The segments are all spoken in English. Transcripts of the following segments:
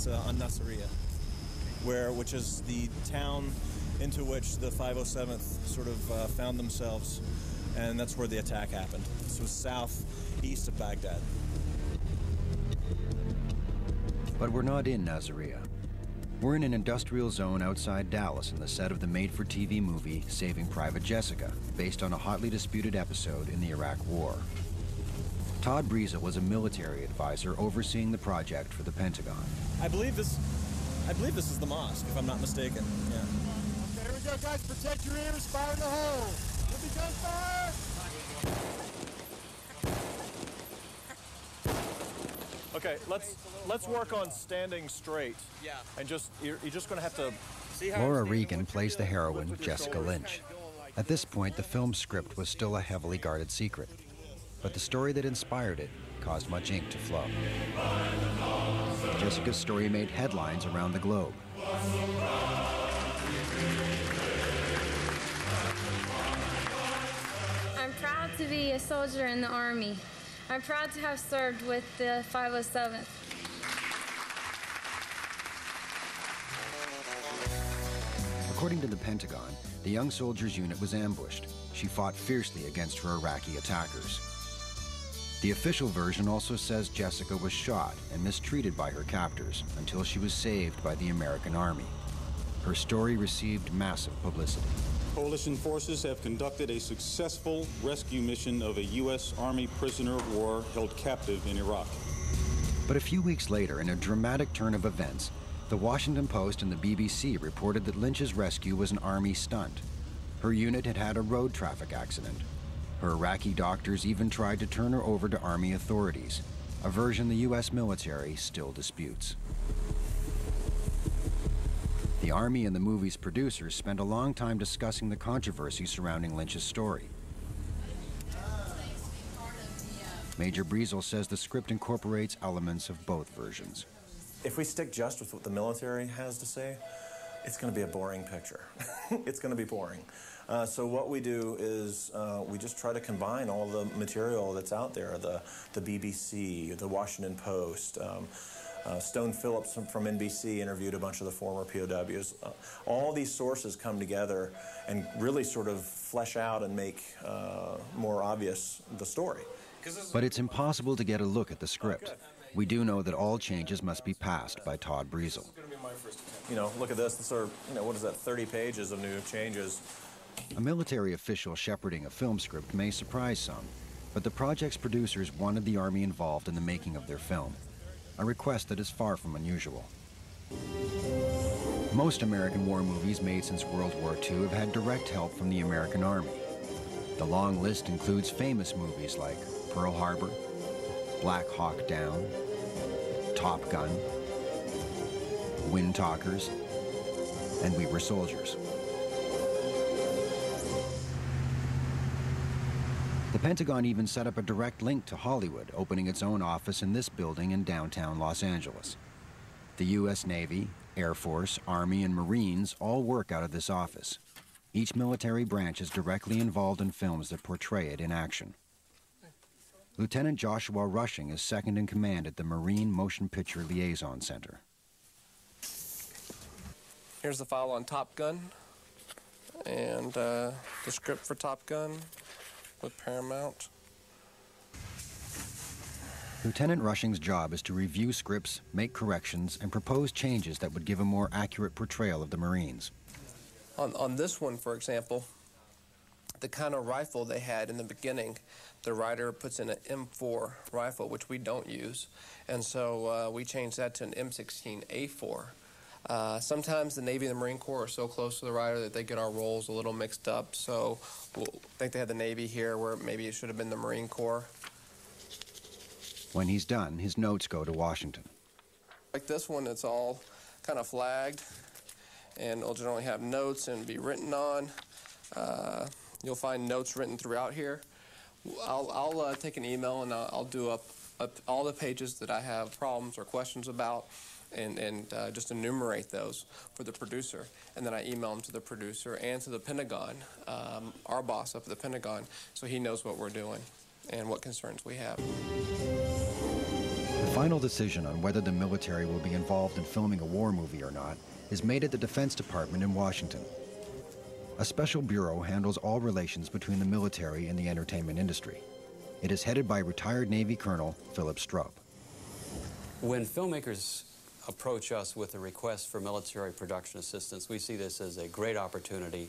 It's on Nasiriyah, which is the town into which the 507th sort of found themselves, and that's where the attack happened. This was southeast of Baghdad. But we're not in Nasiriyah. We're in an industrial zone outside Dallas in the set of the made-for-TV movie Saving Private Jessica, based on a hotly disputed episode in the Iraq War. Todd Briza was a military advisor overseeing the project for the Pentagon. I believe this is the mosque, if I'm not mistaken. Yeah. Okay, here we go, guys. Protect your ears. Fire in the hole. Let me gunfire. Okay, let's work on standing straight. Yeah. And you're just going to have to. Laura Regan plays the heroine, Jessica Lynch. At this point, the film's script was still a heavily guarded secret. But the story that inspired it caused much ink to flow. Jessica's story made headlines around the globe. I'm proud to be a soldier in the Army. I'm proud to have served with the 507th. According to the Pentagon, the young soldier's unit was ambushed. She fought fiercely against her Iraqi attackers. The official version also says Jessica was shot and mistreated by her captors until she was saved by the American Army. Her story received massive publicity. Coalition forces have conducted a successful rescue mission of a U.S. Army prisoner of war held captive in Iraq. But a few weeks later, in a dramatic turn of events, the Washington Post and the BBC reported that Lynch's rescue was an Army stunt. Her unit had had a road traffic accident. Her Iraqi doctors even tried to turn her over to Army authorities, a version the U.S. military still disputes. The Army and the movie's producers spent a long time discussing the controversy surrounding Lynch's story. Major Brizel says the script incorporates elements of both versions. If we stick just with what the military has to say, it's going to be a boring picture. It's going to be boring. So what we do is we just try to combine all the material that's out there, the BBC, the Washington Post, Stone Phillips from NBC interviewed a bunch of the former POWs. All these sources come together and really sort of flesh out and make more obvious the story. But it's impossible to get a look at the script. We do know that all changes must be passed by Todd Brizel. You know, look at this. This are, what is that, 30 pages of new changes. A military official shepherding a film script may surprise some, but the project's producers wanted the Army involved in the making of their film, a request that is far from unusual. Most American war movies made since World War II have had direct help from the American Army. The long list includes famous movies like Pearl Harbor, Black Hawk Down, Top Gun, Wind Talkers, and We Were Soldiers. The Pentagon even set up a direct link to Hollywood, opening its own office in this building in downtown Los Angeles. The U.S. Navy, Air Force, Army, and Marines all work out of this office. Each military branch is directly involved in films that portray it in action. Lieutenant Joshua Rushing is second in command at the Marine Motion Picture Liaison Center. Here's the file on Top Gun and the script for Top Gun with Paramount. Lieutenant Rushing's job is to review scripts, make corrections, and propose changes that would give a more accurate portrayal of the Marines. On this one, for example, the kind of rifle they had in the beginning, the writer puts in an M4 rifle, which we don't use, and so we changed that to an M16A4. Sometimes the Navy and the Marine Corps are so close to the writer that they get our roles a little mixed up, so we'll think they had the Navy here where maybe it should have been the Marine Corps. When he's done, his notes go to Washington. Like this one, it's all kind of flagged, and it'll generally have notes and be written on. You'll find notes written throughout here. I'll take an email and I'll do up all the pages that I have problems or questions about, and just enumerate those for the producer. And then I email them to the producer and to the Pentagon, our boss up at the Pentagon, so he knows what we're doing and what concerns we have. The final decision on whether the military will be involved in filming a war movie or not is made at the Defense Department in Washington. A special bureau handles all relations between the military and the entertainment industry. It is headed by retired Navy Colonel Philip Strupp. When filmmakers approach us with a request for military production assistance, we see this as a great opportunity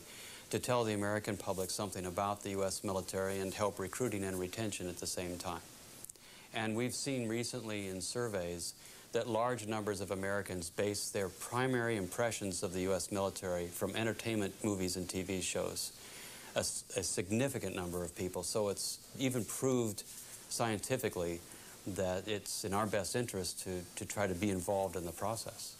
to tell the American public something about the U.S. military and help recruiting and retention at the same time. And we've seen recently in surveys that large numbers of Americans base their primary impressions of the U.S. military from entertainment movies and TV shows. A significant number of people. So it's even proved scientifically that it's in our best interest to try to be involved in the process.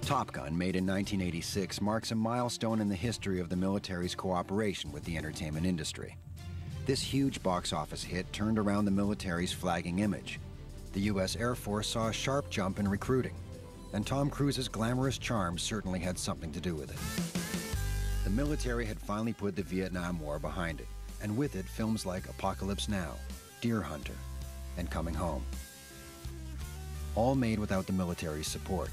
Top Gun, made in 1986, marks a milestone in the history of the military's cooperation with the entertainment industry. This huge box office hit turned around the military's flagging image. The U.S. Air Force saw a sharp jump in recruiting, and Tom Cruise's glamorous charm certainly had something to do with it. The military had finally put the Vietnam War behind it, and with it films like Apocalypse Now, Deer Hunter, and Coming Home. All made without the military's support.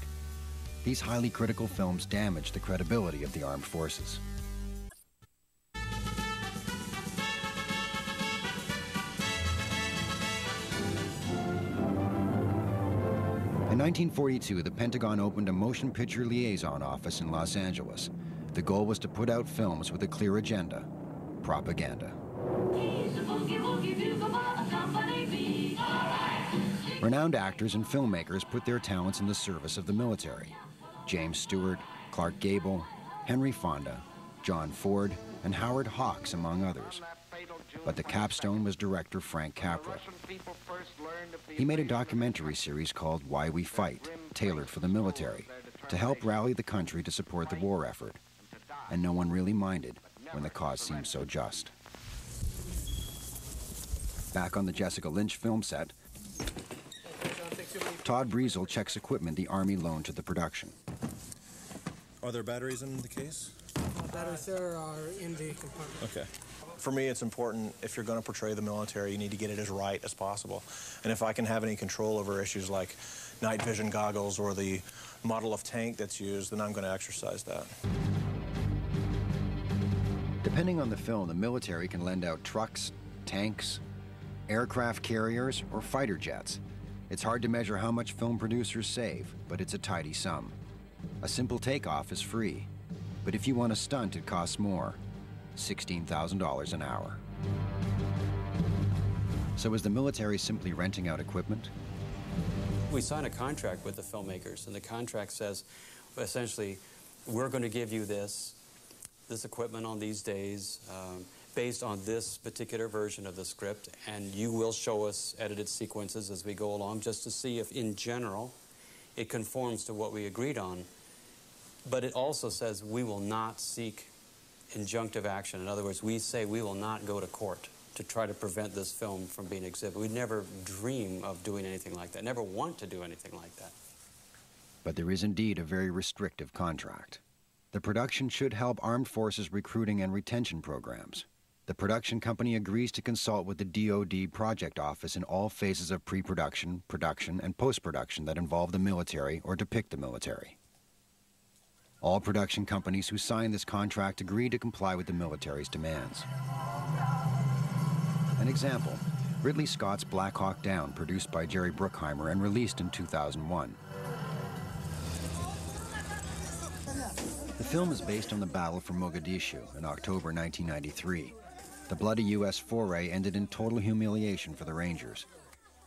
These highly critical films damaged the credibility of the armed forces. In 1942, the Pentagon opened a motion picture liaison office in Los Angeles. The goal was to put out films with a clear agenda: propaganda. Renowned actors and filmmakers put their talents in the service of the military. James Stewart, Clark Gable, Henry Fonda, John Ford, and Howard Hawks, among others. But the capstone was director Frank Capra. He made a documentary series called Why We Fight, tailored for the military, to help rally the country to support the war effort. And no one really minded when the cause seemed so just. Back on the Jessica Lynch film set, Todd Breezel checks equipment the Army loaned to the production. Are there batteries in the case? Batteries there are in the compartment. Okay. For me, it's important, if you're going to portray the military, you need to get it as right as possible. And if I can have any control over issues like night vision goggles or the model of tank that's used, then I'm going to exercise that. Depending on the film, the military can lend out trucks, tanks, aircraft carriers, or fighter jets. It's hard to measure how much film producers save, but it's a tidy sum. A simple takeoff is free, but if you want a stunt, it costs more. $16,000 an hour. So is the military simply renting out equipment? We sign a contract with the filmmakers, and the contract says, essentially, we're going to give you this equipment on these days, based on this particular version of the script, and you will show us edited sequences as we go along, just to see if, in general, it conforms to what we agreed on. But it also says we will not seek injunctive action. In other words, we say we will not go to court to try to prevent this film from being exhibited. We'd never dream of doing anything like that, never want to do anything like that. But there is indeed a very restrictive contract. The production should help armed forces recruiting and retention programs. The production company agrees to consult with the DoD project office in all phases of pre-production, production, and post-production that involve the military or depict the military. All production companies who sign this contract agree to comply with the military's demands. An example, Ridley Scott's Black Hawk Down, produced by Jerry Bruckheimer and released in 2001. The film is based on the battle for Mogadishu in October 1993. The bloody U.S. foray ended in total humiliation for the Rangers.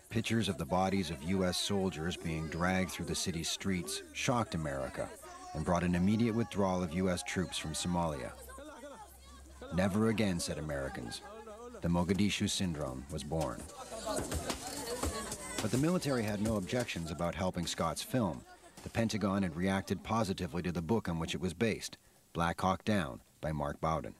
Pictures of the bodies of U.S. soldiers being dragged through the city's streets shocked America and brought an immediate withdrawal of U.S. troops from Somalia. Never again, said Americans. The Mogadishu Syndrome was born. But the military had no objections about helping Scott's film. The Pentagon had reacted positively to the book on which it was based, Black Hawk Down, by Mark Bowden.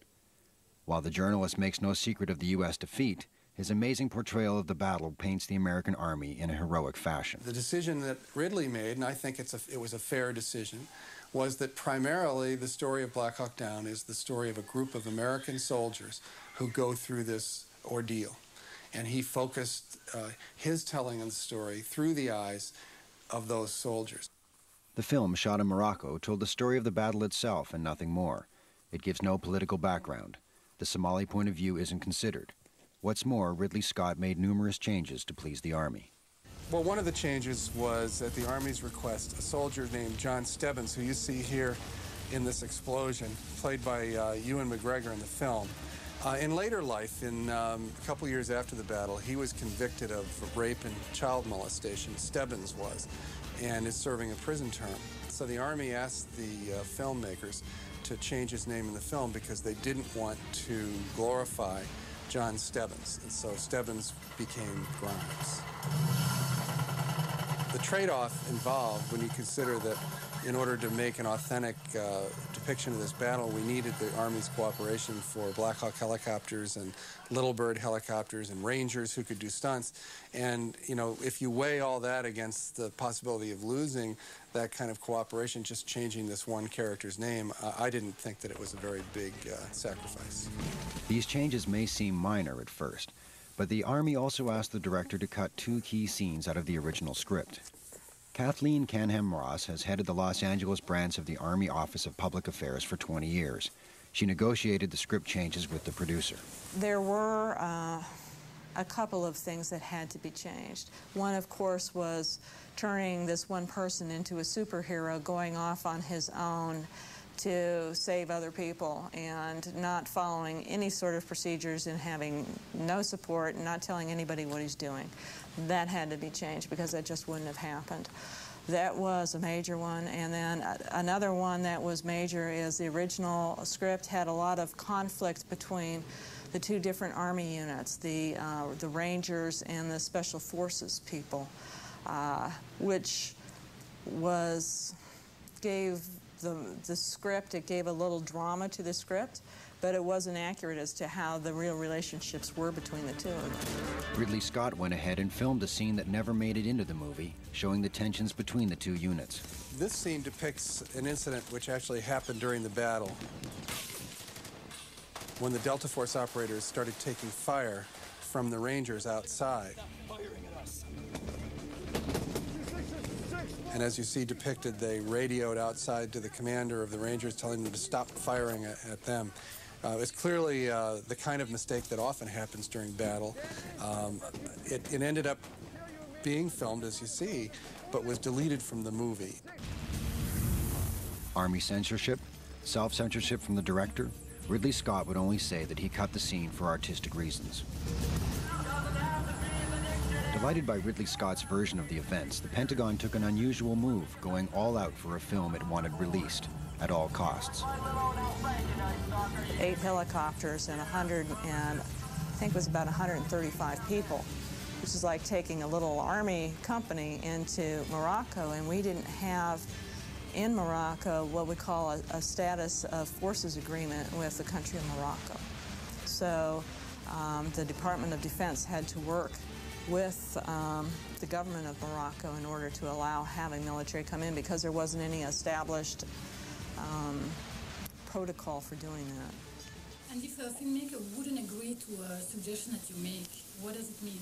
While the journalist makes no secret of the U.S. defeat, his amazing portrayal of the battle paints the American Army in a heroic fashion. The decision that Ridley made, and I think it was a fair decision, was that primarily the story of Black Hawk Down is the story of a group of American soldiers who go through this ordeal. and he focused his telling of the story through the eyes of those soldiers. The film, shot in Morocco, told the story of the battle itself and nothing more. It gives no political background. The Somali point of view isn't considered. What's more, Ridley Scott made numerous changes to please the Army. Well, one of the changes was, at the Army's request, a soldier named John Stebbins, who you see here in this explosion, played by Ewan McGregor in the film. In later life, a couple years after the battle, he was convicted of rape and child molestation, Stebbins was, and is serving a prison term. So the Army asked the filmmakers to change his name in the film because they didn't want to glorify John Stebbins, and so Stebbins became Grimes. The trade-off involved, when you consider that in order to make an authentic depiction of this battle, we needed the Army's cooperation for Black Hawk helicopters and Little Bird helicopters and Rangers who could do stunts. And, you know, if you weigh all that against the possibility of losing that kind of cooperation, just changing this one character's name, I didn't think that it was a very big sacrifice. These changes may seem minor at first, but the Army also asked the director to cut 2 key scenes out of the original script. Kathleen Canham-Ross has headed the Los Angeles branch of the Army Office of Public Affairs for 20 years. She negotiated the script changes with the producer. There were a couple of things that had to be changed. One, of course, was turning this one person into a superhero, going off on his own to save other people and not following any sort of procedures and having no support and not telling anybody what he's doing. That had to be changed because that just wouldn't have happened. That was a major one. And then another one that was major is the original script had a lot of conflict between the 2 different Army units, the Rangers and the Special Forces people, which gave the script, it gave a little drama to the script, but it wasn't accurate as to how the real relationships were between the 2 of them. Ridley Scott went ahead and filmed a scene that never made it into the movie, showing the tensions between the 2 units. This scene depicts an incident which actually happened during the battle, when the Delta Force operators started taking fire from the Rangers outside. And as you see depicted, they radioed outside to the commander of the Rangers, telling them to stop firing at them. It's clearly the kind of mistake that often happens during battle. It ended up being filmed, as you see, but was deleted from the movie. Army censorship, self-censorship from the director. Ridley Scott would only say that he cut the scene for artistic reasons. Delighted by Ridley Scott's version of the events, the Pentagon took an unusual move, going all out for a film it wanted released, at all costs. 8 helicopters and I think it was about 135 people, which is like taking a little Army company into Morocco, and we didn't have in Morocco what we call a status of forces agreement with the country of Morocco. So the Department of Defense had to work with the government of Morocco in order to allow having military come in, because there wasn't any established protocol for doing that. And if a filmmaker wouldn't agree to a suggestion that you make, what does it mean?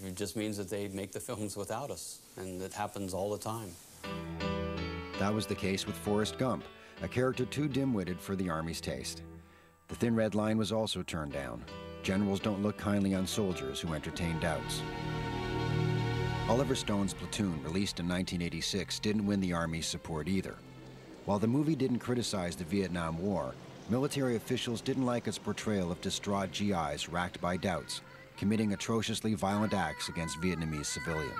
It just means that they make the films without us, and it happens all the time. That was the case with Forrest Gump, a character too dim-witted for the Army's taste. The Thin Red Line was also turned down. Generals don't look kindly on soldiers who entertain doubts. Oliver Stone's Platoon, released in 1986, didn't win the Army's support either. While the movie didn't criticize the Vietnam War, military officials didn't like its portrayal of distraught GIs racked by doubts, committing atrociously violent acts against Vietnamese civilians.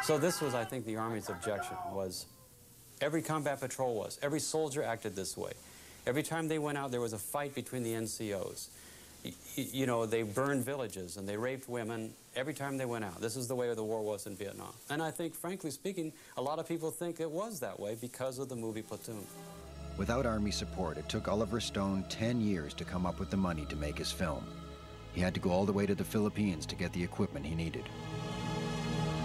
So this was, I think, the Army's objection, was every combat patrol every soldier acted this way. Every time they went out, there was a fight between the NCOs. You know, they burned villages and they raped women every time they went out. This is the way the war was in Vietnam. And I think, frankly speaking, a lot of people think it was that way because of the movie Platoon. Without Army support, it took Oliver Stone 10 years to come up with the money to make his film. He had to go all the way to the Philippines to get the equipment he needed.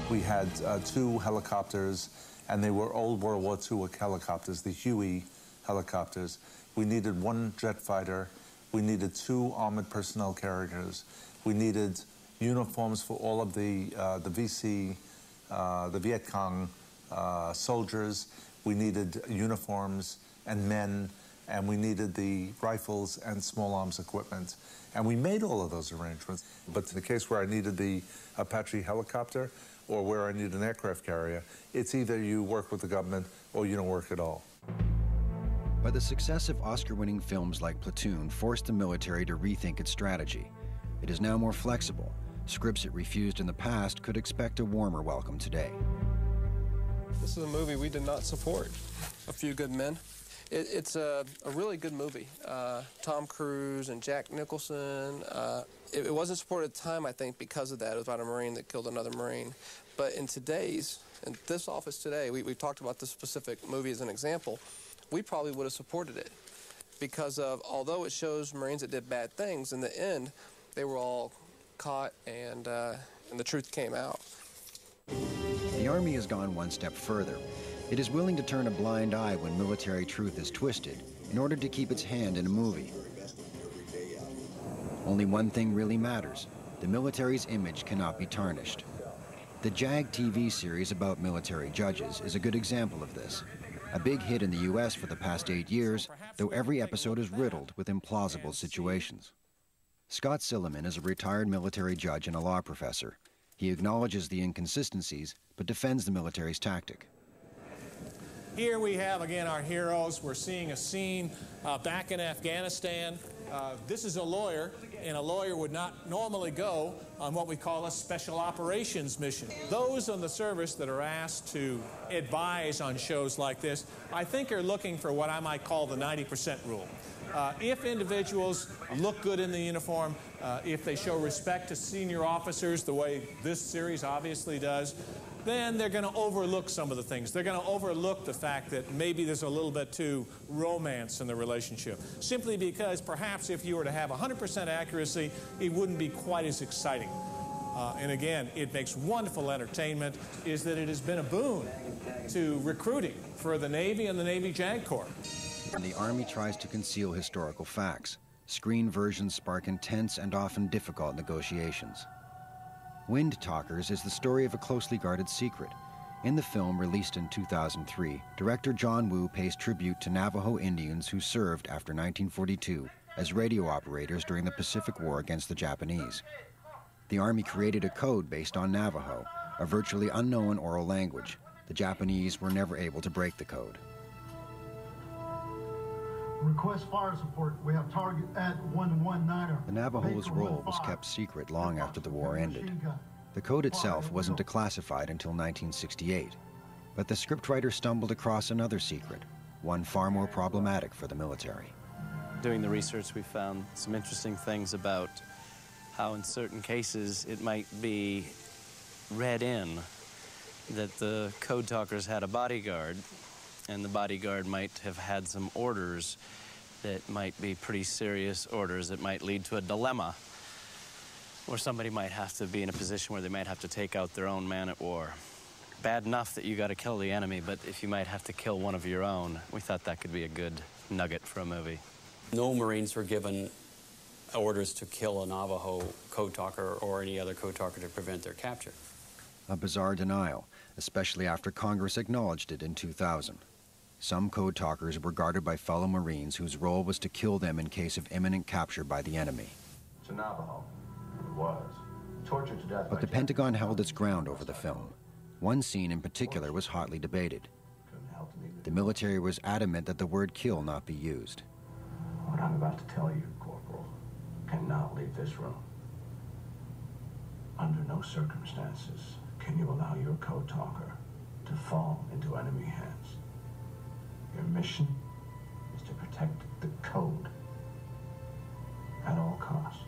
We had 2 helicopters, and they were old World War II helicopters, the Huey helicopters. We needed 1 jet fighter. We needed 2 armored personnel carriers. We needed uniforms for all of the VC, the Viet Cong soldiers. We needed uniforms and men, and we needed the rifles and small arms equipment. And we made all of those arrangements. But in the case where I needed the Apache helicopter or where I needed an aircraft carrier, it's either you work with the government or you don't work at all. But the success of Oscar-winning films like Platoon forced the military to rethink its strategy. It is now more flexible. Scripts it refused in the past could expect a warmer welcome today. This is a movie we did not support. A Few Good Men. It's a really good movie. Tom Cruise and Jack Nicholson. It wasn't supported at the time, I think, because of that. It was about a Marine that killed another Marine. But in this office today, we talked about this specific movie as an example. We probably would have supported it because of, although it shows Marines that did bad things, in the end, they were all caught and the truth came out. The Army has gone one step further. It is willing to turn a blind eye when military truth is twisted in order to keep its hand in a movie. Only one thing really matters. The military's image cannot be tarnished. The JAG TV series about military judges is a good example of this. A big hit in the U.S. for the past 8 years, though every episode is riddled with implausible situations. Scott Silliman is a retired military judge and a law professor. He acknowledges the inconsistencies, but defends the military's tactic. Here we have, again, our heroes. We're seeing a scene back in Afghanistan. This is a lawyer, and a lawyer would not normally go on what we call a special operations mission. Those on the service that are asked to advise on shows like this, I think are looking for what I might call the 90% rule. If individuals look good in the uniform, if they show respect to senior officers the way this series obviously does, then they're going to overlook some of the things. They're going to overlook the fact that maybe there's a little bit too romance in the relationship, simply because perhaps if you were to have 100% accuracy, it wouldn't be quite as exciting. And again, it makes wonderful entertainment, is that it has been a boon to recruiting for the Navy and the Navy JAG Corps. And the Army tries to conceal historical facts. Screen versions spark intense and often difficult negotiations. Wind Talkers is the story of a closely guarded secret. In the film, released in 2003, director John Woo pays tribute to Navajo Indians who served after 1942 as radio operators during the Pacific War against the Japanese. The Army created a code based on Navajo, a virtually unknown oral language. The Japanese were never able to break the code. Request fire support. We have target at 119er. The Navajo's role was kept secret long after the war ended. The code itself wasn't declassified until 1968, but the scriptwriter stumbled across another secret, one far more problematic for the military. Doing the research, we found some interesting things about how in certain cases it might be read in that the code talkers had a bodyguard, and the bodyguard might have had some orders that might be pretty serious orders that might lead to a dilemma, or somebody might have to be in a position where they might have to take out their own man at war. Bad enough that you got to kill the enemy, but if you might have to kill one of your own, we thought that could be a good nugget for a movie. No Marines were given orders to kill a Navajo code talker or any other code talker to prevent their capture. A bizarre denial, especially after Congress acknowledged it in 2000. Some code talkers were guarded by fellow Marines whose role was to kill them in case of imminent capture by the enemy. It's a Navajo. It was. Tortured to death. But the Pentagon held its ground over the film. One scene in particular was hotly debated. The military was adamant that the word kill not be used. What I'm about to tell you, Corporal, cannot leave this room. Under no circumstances can you allow your code talker to fall into enemy hands. Your mission is to protect the code at all costs.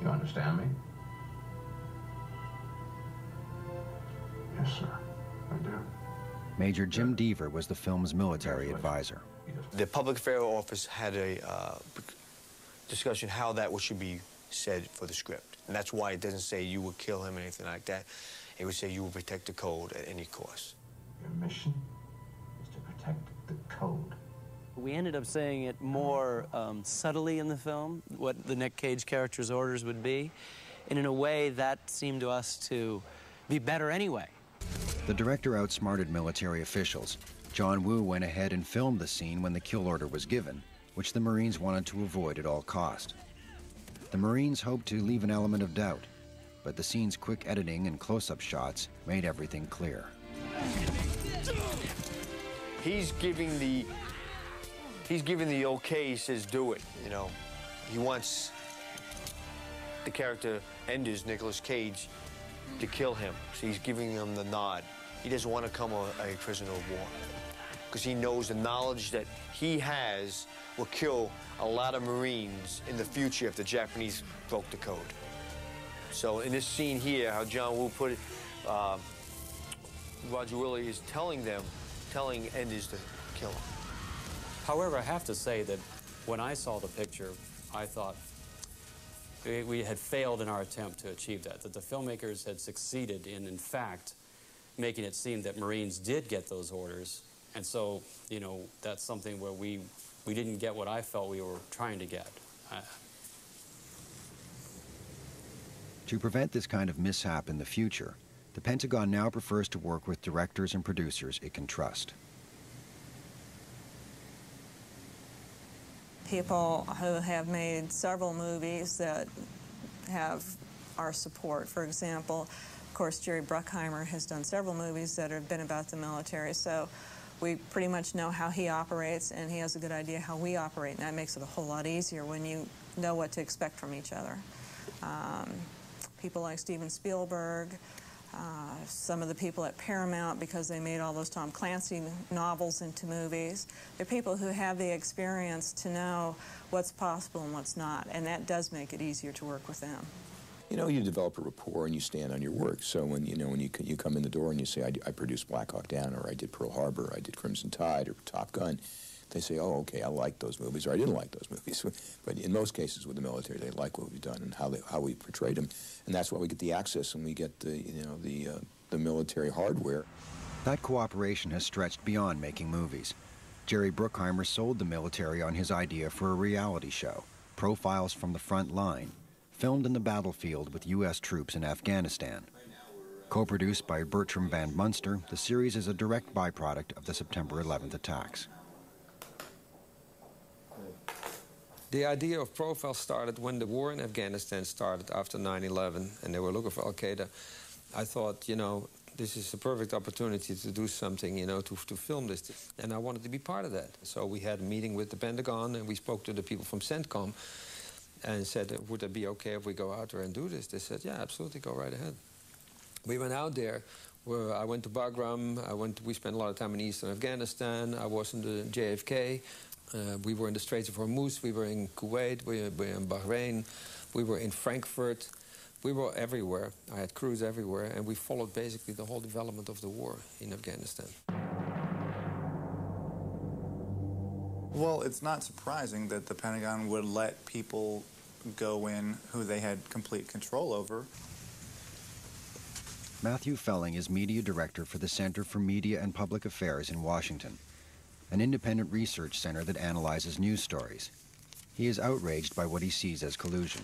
You understand me? Yes, sir. I do. Major Jim Deaver was the film's military advisor. The Public Affairs Office had a discussion how that should be said for the script. And that's why it doesn't say you would kill him or anything like that. It would say you will protect the code at any cost. Your mission is to protect the code. We ended up saying it more subtly in the film, what the Nick Cage character's orders would be, and in a way that seemed to us to be better anyway. The director outsmarted military officials. John Woo went ahead and filmed the scene when the kill order was given, which the Marines wanted to avoid at all cost. The Marines hoped to leave an element of doubt, but the scene's quick editing and close-up shots made everything clear. He's giving the okay. He says, do it, you know. He wants the character Enders, Nicolas Cage, to kill him. So he's giving him the nod. He doesn't want to become a prisoner of war, because he knows the knowledge that he has will kill a lot of Marines in the future if the Japanese broke the code. So in this scene here, how John Woo put it, Roger Willie is telling Enders to kill him. However, I have to say that when I saw the picture, I thought we had failed in our attempt to achieve that the filmmakers had succeeded in fact, making it seem that Marines did get those orders. And so, you know, that's something where we didn't get what I felt we were trying to get. To prevent this kind of mishap in the future, the Pentagon now prefers to work with directors and producers it can trust. People who have made several movies that have our support. For example, of course, Jerry Bruckheimer has done several movies that have been about the military, so we pretty much know how he operates, and he has a good idea how we operate, and that makes it a whole lot easier when you know what to expect from each other. People like Steven Spielberg, some of the people at Paramount, because they made all those Tom Clancy novels into movies. They're people who have the experience to know what's possible and what's not, and that does make it easier to work with them. You know, you develop a rapport and you stand on your work. So when you come in the door and you say, I produced Black Hawk Down, or I did Pearl Harbor, I did Crimson Tide, or Top Gun, they say, oh, okay, I like those movies, or I didn't like those movies. But in most cases with the military, they like what we've done and how we portrayed them, and that's why we get the access and we get the military hardware. That cooperation has stretched beyond making movies. Jerry Bruckheimer sold the military on his idea for a reality show, Profiles from the Front Line, filmed in the battlefield with U.S. troops in Afghanistan. Co-produced by Bertram Van Munster, the series is a direct byproduct of the September 11th attacks. The idea of Profile started when the war in Afghanistan started after 9/11, and they were looking for Al-Qaeda. I thought, you know, this is a perfect opportunity to do something, you know, to film this. And I wanted to be part of that. So we had a meeting with the Pentagon, and we spoke to the people from CENTCOM and said, would it be okay if we go out there and do this? They said, yeah, absolutely, go right ahead. We went out there. I went to Bagram. We spent a lot of time in eastern Afghanistan. I was in the JFK. We were in the Straits of Hormuz. We were in Kuwait. We were in Bahrain. We were in Frankfurt. We were everywhere. I had crews everywhere, and we followed basically the whole development of the war in Afghanistan. Well, it's not surprising that the Pentagon would let people go in who they had complete control over. Matthew Felling is media director for the Center for Media and Public Affairs in Washington, an independent research center that analyzes news stories. He is outraged by what he sees as collusion.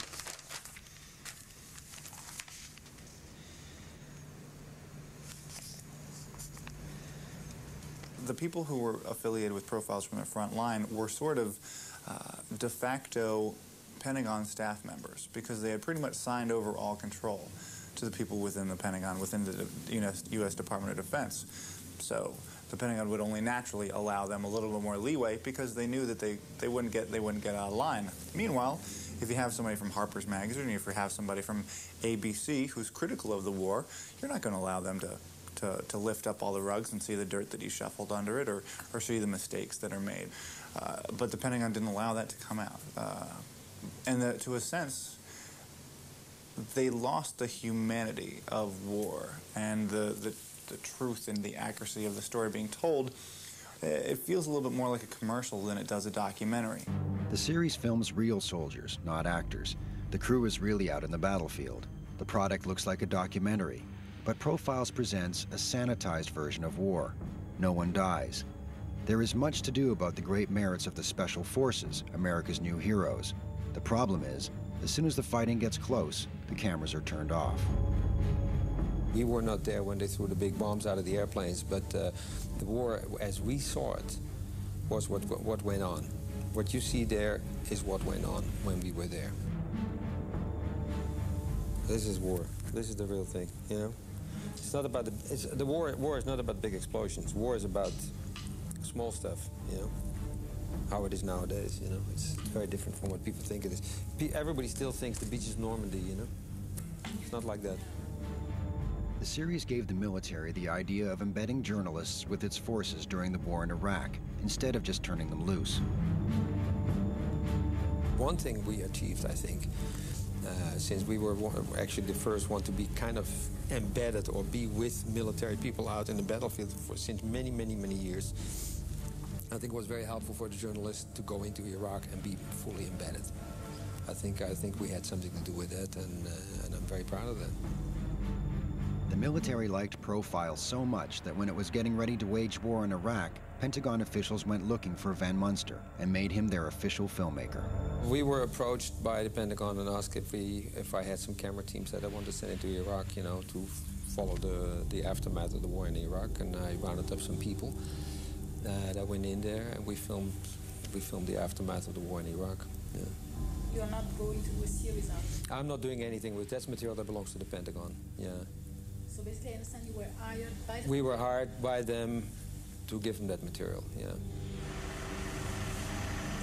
The people who were affiliated with Profiles from the Front Line were sort of de facto Pentagon staff members, because they had pretty much signed over all control to the people within the Pentagon, within the U.S. Department of Defense. So the Pentagon would only naturally allow them a little bit more leeway, because they knew that they wouldn't get out of line. Meanwhile, if you have somebody from Harper's Magazine, if you have somebody from ABC who's critical of the war, you're not going to allow them to lift up all the rugs and see the dirt that you shuffled under it, or see the mistakes that are made. But the Pentagon didn't allow that to come out. And to a sense, they lost the humanity of war and the truth and the accuracy of the story being told. It feels a little bit more like a commercial than it does a documentary. The series films real soldiers, not actors. The crew is really out in the battlefield. The product looks like a documentary, but Profiles presents a sanitized version of war. No one dies. There is much to do about the great merits of the Special Forces, America's new heroes. The problem is, as soon as the fighting gets close, the cameras are turned off. We were not there when they threw the big bombs out of the airplanes, but the war, as we saw it, was what went on. What you see there is what went on when we were there. This is war. This is the real thing, you know? It's not about the war is not about big explosions. War is about small stuff, you know? How it is nowadays, you know? It's very different from what people think it is. Everybody still thinks the beach is Normandy, you know? It's not like that. The series gave the military the idea of embedding journalists with its forces during the war in Iraq, instead of just turning them loose. One thing we achieved, I think, since we were actually the first one to be kind of embedded or be with military people out in the battlefield since many, many, many years, I think it was very helpful for the journalists to go into Iraq and be fully embedded. I think we had something to do with that, and I'm very proud of that. The military liked Profile so much that when it was getting ready to wage war in Iraq, Pentagon officials went looking for Van Munster and made him their official filmmaker. We were approached by the Pentagon and asked if I had some camera teams that I wanted to send into Iraq, you know, to follow the aftermath of the war in Iraq, and I rounded up some people that went in there, and we filmed the aftermath of the war in Iraq. Yeah. You're not going to do a series out of it? I'm not doing anything with that's material that belongs to the Pentagon. Yeah. So basically, I understand you were hired by the We were hired by them to give them that material, yeah.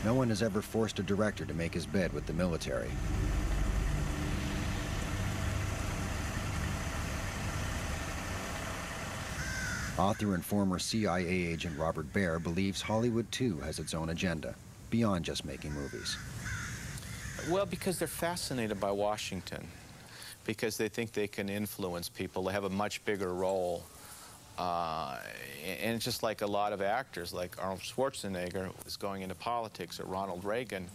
No one has ever forced a director to make his bed with the military. Author and former CIA agent Robert Baer believes Hollywood, too, has its own agenda, beyond just making movies. Well, because they're fascinated by Washington, because they think they can influence people. They have a much bigger role. And it's just like a lot of actors, like Arnold Schwarzenegger is going into politics, or Ronald Reagan,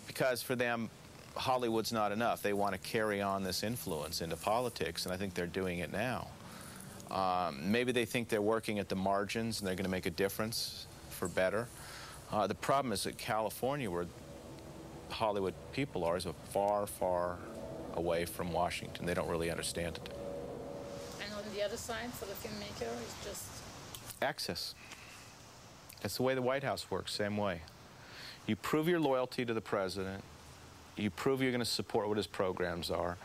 because for them, Hollywood's not enough. They want to carry on this influence into politics, and I think they're doing it now. Maybe they think they're working at the margins and they're going to make a difference for better. The problem is that California, where Hollywood people are, is far, far away from Washington. They don't really understand it. And on the other side, for the filmmaker, it's just Access. That's the way the White House works, same way. You prove your loyalty to the president, you prove you're going to support what his programs are,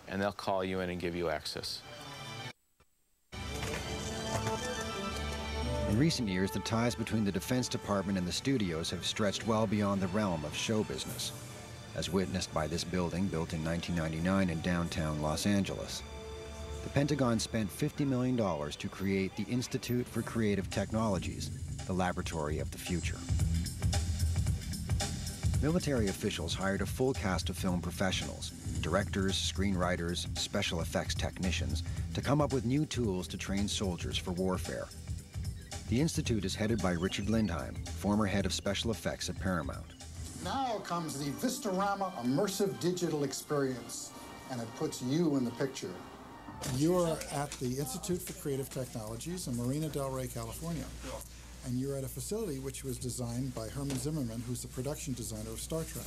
and they'll call you in and give you access. In recent years, the ties between the Defense Department and the studios have stretched well beyond the realm of show business, as witnessed by this building built in 1999 in downtown Los Angeles. The Pentagon spent $50 million to create the Institute for Creative Technologies, the laboratory of the future. Military officials hired a full cast of film professionals, directors, screenwriters, special effects technicians, to come up with new tools to train soldiers for warfare. The Institute is headed by Richard Lindheim, former head of special effects at Paramount. Now comes the Vistorama Immersive Digital Experience, and it puts you in the picture. You're at the Institute for Creative Technologies in Marina del Rey, California. And you're at a facility which was designed by Herman Zimmerman, who's the production designer of Star Trek.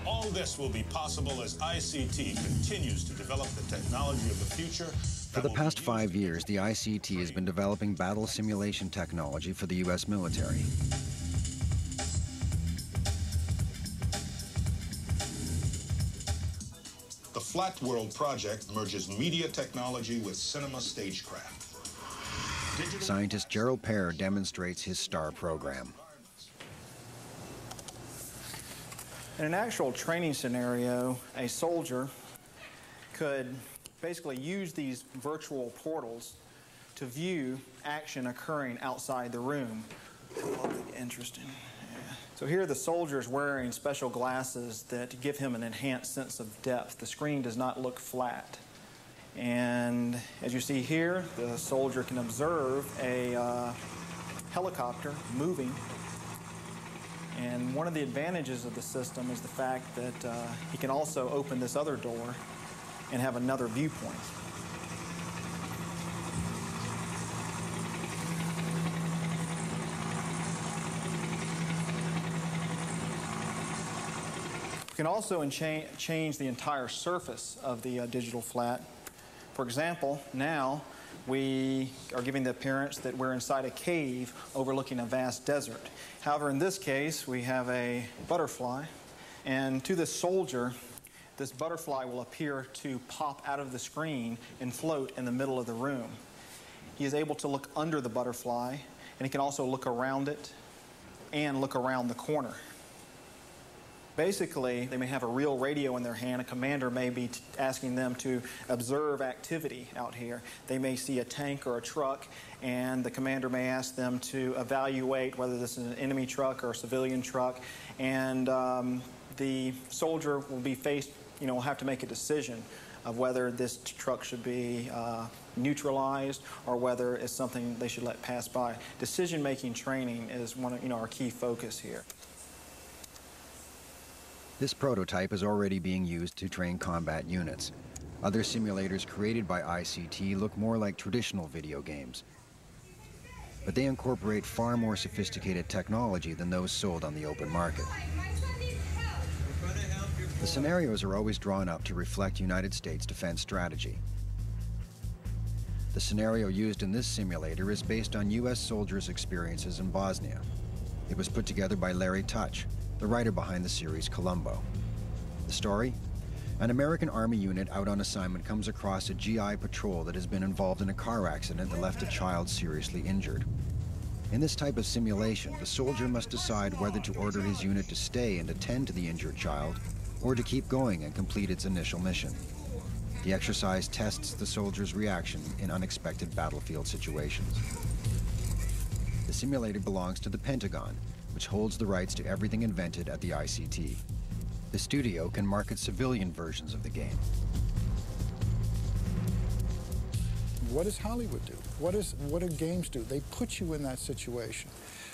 All this will be possible as ICT continues to develop the technology of the future. For the past 5 years, the ICT has been developing battle simulation technology for the U.S. military. The Flat World project merges media technology with cinema stagecraft. Scientist Gerald Pear demonstrates his STAR program. In an actual training scenario, a soldier could basically use these virtual portals to view action occurring outside the room. Interesting. Yeah. So here the soldier is wearing special glasses that give him an enhanced sense of depth. The screen does not look flat. And as you see here, the soldier can observe a helicopter moving. And one of the advantages of the system is the fact that he can also open this other door and have another viewpoint. can also change the entire surface of the digital flat. For example, now we are giving the appearance that we're inside a cave overlooking a vast desert. However, in this case, we have a butterfly, and to this soldier, this butterfly will appear to pop out of the screen and float in the middle of the room. He is able to look under the butterfly, and he can also look around it and look around the corner. Basically, they may have a real radio in their hand. A commander may be asking them to observe activity out here. They may see a tank or a truck, and the commander may ask them to evaluate whether this is an enemy truck or a civilian truck. And the soldier will be faced, will have to make a decision of whether this truck should be neutralized or whether it's something they should let pass by. Decision-making training is one of our key focus here. This prototype is already being used to train combat units. Other simulators created by ICT look more like traditional video games, but they incorporate far more sophisticated technology than those sold on the open market. The scenarios are always drawn up to reflect United States defense strategy. The scenario used in this simulator is based on U.S. soldiers' experiences in Bosnia. It was put together by Larry Touch, the writer behind the series Columbo. The story? An American Army unit out on assignment comes across a GI patrol that has been involved in a car accident that left a child seriously injured. In this type of simulation, the soldier must decide whether to order his unit to stay and attend to the injured child, or to keep going and complete its initial mission. The exercise tests the soldier's reaction in unexpected battlefield situations. The simulator belongs to the Pentagon, which holds the rights to everything invented at the ICT. The studio can market civilian versions of the game. What does Hollywood do? What do games do? They put you in that situation.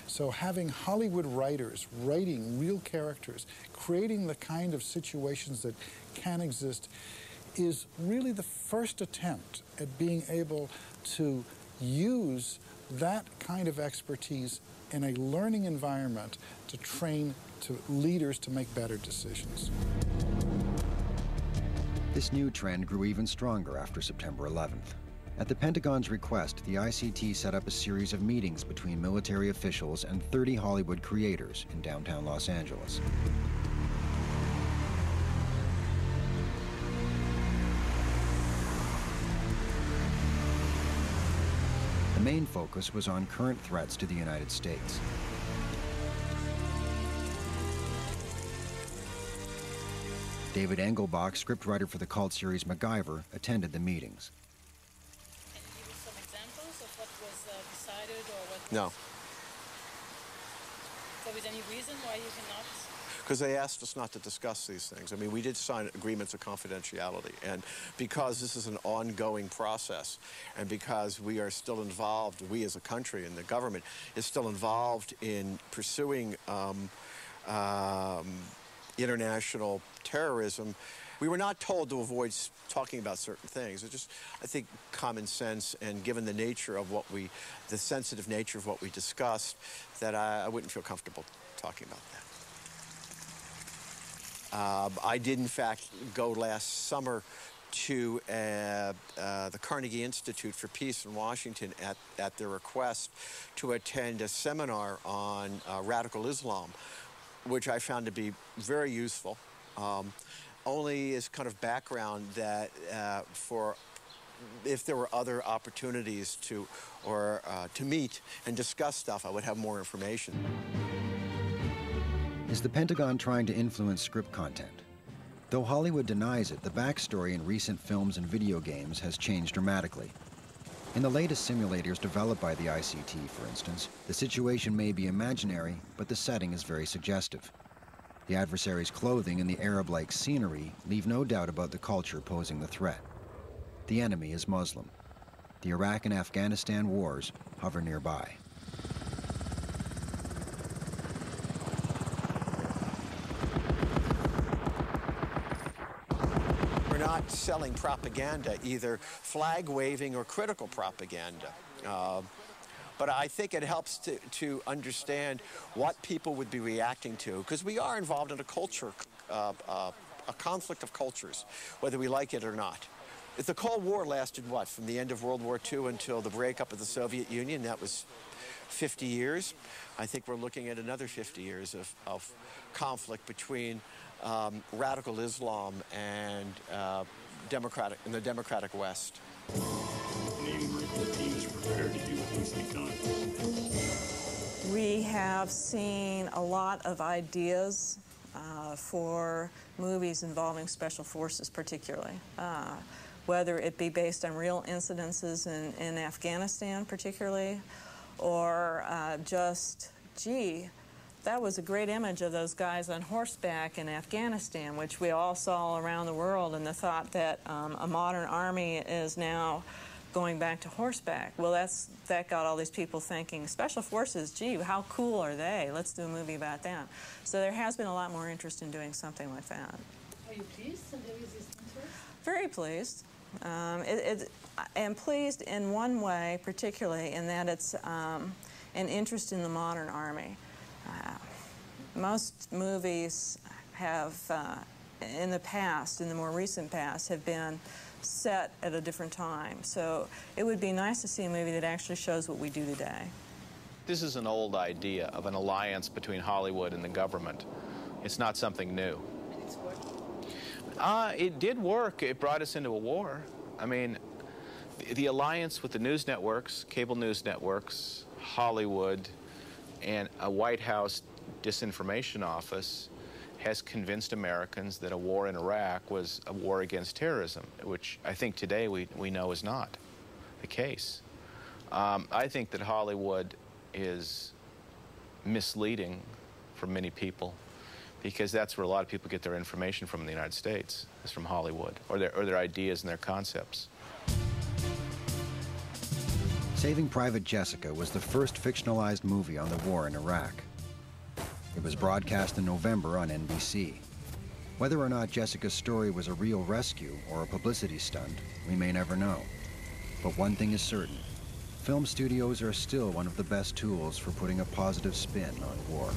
So having Hollywood writers writing real characters, creating the kind of situations that can exist, is really the first attempt at being able to use that kind of expertise in a learning environment to train leaders to make better decisions. This new trend grew even stronger after September 11th. At the Pentagon's request, the ICT set up a series of meetings between military officials and 30 Hollywood creators in downtown Los Angeles. The main focus was on current threats to the United States. David Engelbach, scriptwriter for the cult series MacGyver, attended the meetings. Can you give us some examples of what was decided or what? No. So is there any reason why you cannot? Because they asked us not to discuss these things. I mean, we did sign agreements of confidentiality, and because this is an ongoing process, and because we are still involved, we as a country and the government is still involved in pursuing international terrorism, we were not told to avoid talking about certain things. It's just, I think, common sense, and given the nature of the sensitive nature of what we discussed, that I wouldn't feel comfortable talking about that. I did, in fact, go last summer to the Carnegie Institute for Peace in Washington at their request to attend a seminar on radical Islam, which I found to be very useful, only as kind of background that for if there were other opportunities to meet and discuss stuff, I would have more information. Is the Pentagon trying to influence script content? Though Hollywood denies it, the backstory in recent films and video games has changed dramatically. In the latest simulators developed by the ICT, for instance, the situation may be imaginary, but the setting is very suggestive. The adversary's clothing and the Arab-like scenery leave no doubt about the culture posing the threat. The enemy is Muslim. The Iraq and Afghanistan wars hover nearby. We're not selling propaganda, either flag-waving or critical propaganda. But I think it helps to understand what people would be reacting to, because we are involved in a culture a conflict of cultures, whether we like it or not. If the Cold War lasted, what, from the end of World War II until the breakup of the Soviet Union, that was 50 years. I think we're looking at another 50 years of conflict between radical Islam and the democratic West. The team is prepared to do what needs to be done. We have seen a lot of ideas for movies involving special forces, particularly. Whether it be based on real incidences in Afghanistan, particularly, or just, gee, that was a great image of those guys on horseback in Afghanistan, which we all saw around the world, and the thought that a modern army is now going back to horseback. Well, that got all these people thinking, special forces, gee, how cool are they? Let's do a movie about them. So there has been a lot more interest in doing something like that. Are you pleased that there is this interest? Very pleased. I'm pleased in one way, particularly, in that it's an interest in the modern army. Most movies have, in the past, in the more recent past, have been set at a different time. So it would be nice to see a movie that actually shows what we do today. This is an old idea of an alliance between Hollywood and the government. It's not something new. It's working? It did work. It brought us into a war. I mean, the alliance with the news networks, cable news networks, Hollywood, and a White House disinformation office has convinced Americans that a war in Iraq was a war against terrorism, which I think today we know is not the case. I think that Hollywood is misleading for many people, because that's where a lot of people get their information from in the United States, is from Hollywood, or their ideas and their concepts. Saving Private Jessica was the first fictionalized movie on the war in Iraq. It was broadcast in November on NBC. Whether or not Jessica's story was a real rescue or a publicity stunt, we may never know. But one thing is certain: film studios are still one of the best tools for putting a positive spin on war.